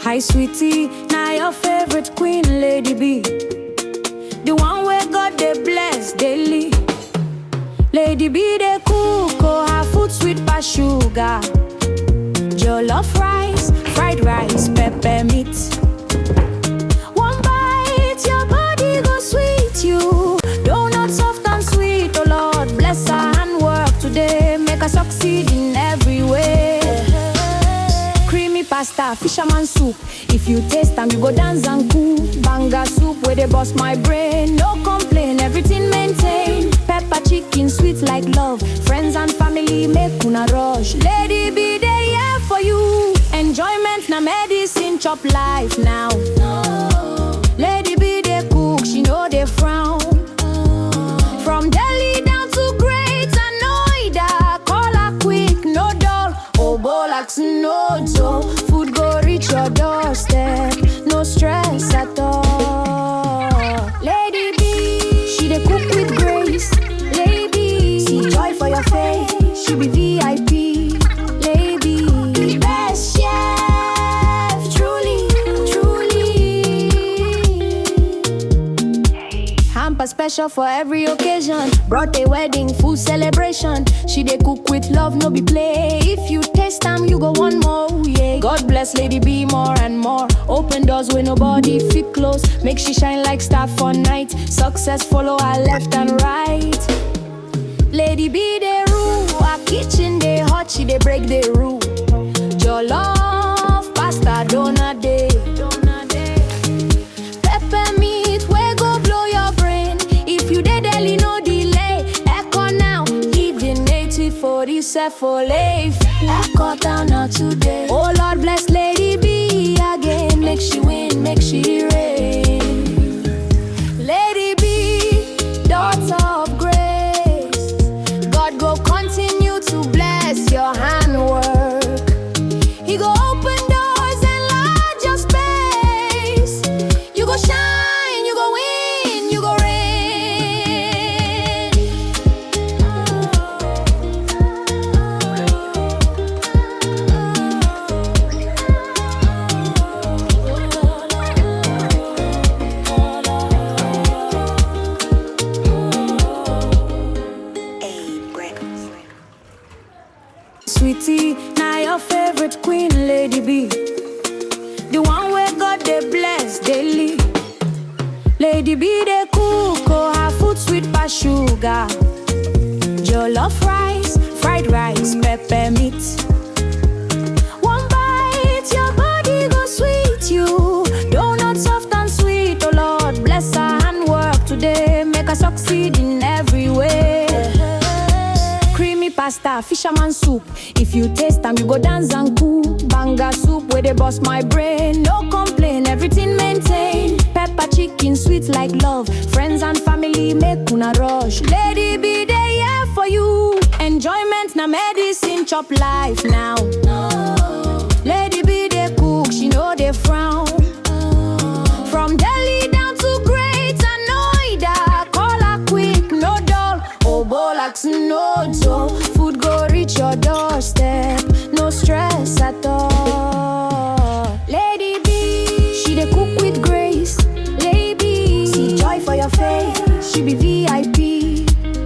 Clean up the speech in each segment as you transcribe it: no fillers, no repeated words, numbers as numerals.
Hi sweetie, now your favorite queen, Lady B. The one where God they bless daily. Lady B they cook, oh her food sweet pass sugar. Jollof rice, fried rice, pepper meat. One bite, your body go sweet you. Donut soft and sweet, oh Lord bless her handwork today. Make her succeed in every way. Creamy pasta, fisherman soup. If you taste them, you go dance and cool. Banga soup where they bust my brain. No complain, everything maintain. Pepper chicken, sweet like love. Friends and family make una rush. Lady B, they here for you. Enjoyment na medicine, chop life now. Lady B, they cook, she know they frown. From Delhi down to Greater Noida, call her quick, no dull. Obolax, no dough. Food go reach your doorstep, no stress at all. Lady B, she dey cook with grace. Lady, see joy for your face. She be VIP. Lady, the best chef, truly, truly. Hamper special for every occasion. Brought a wedding, full celebration. She dey cook with love, no be play. If you taste them, you go one more, yeah. God bless Lady B more and more. Open doors where nobody fit close. Make she shine like star for night. Success follow her left and right. Lady B they rule, her kitchen they hot, she they break the rule. Jollof, pasta, donut day. Pepper meat, we go blow your brain. If you dey Delhi, no delay. Echo now, leave the native for this for life. Echo down now today. Oh Lord bless Lady B again. Make she win, make she reign. Lady B, daughter of grace. God go continue to bless your handwork. He go open doors and enlarge your space. You go shine, you go win, you go reign. Sweetie, now your favorite queen, Lady B. The one where God they bless daily. Lady B they cook, oh her food sweet pass sugar. Jollof rice, fried rice, pepper meat. One bite, your body go sweet you. Donut soft and sweet, oh Lord bless her handwork today. Make her succeed in every way. Creamy pasta, fisherman soup. If you taste them, you go dance and cool. Banga soup where they bust my brain. No complain, everything maintain. Pepper chicken, sweet like love. Friends and family make una rush. Lady B, they here for you. Enjoyment na medicine, chop life now. Lady B, they cook, she know they frown. From Delhi down to Greater Noida, call her quick, no dull. Obolax, no dough. Food go reach your doorstep, no stress at all. Lady B, she dey cook with grace. Lady, see joy for your face. She be VIP.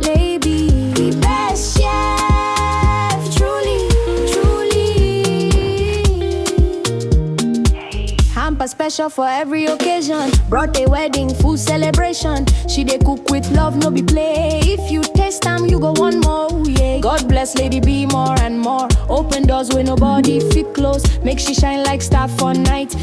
Lady, the best chef, truly, truly. Hamper special for every occasion. Brought a wedding, full celebration. She dey cook with love, no be play. If you taste them, you go one more, yeah. God bless Lady B more and more. Open doors where nobody fit close. Make she shine like star for night.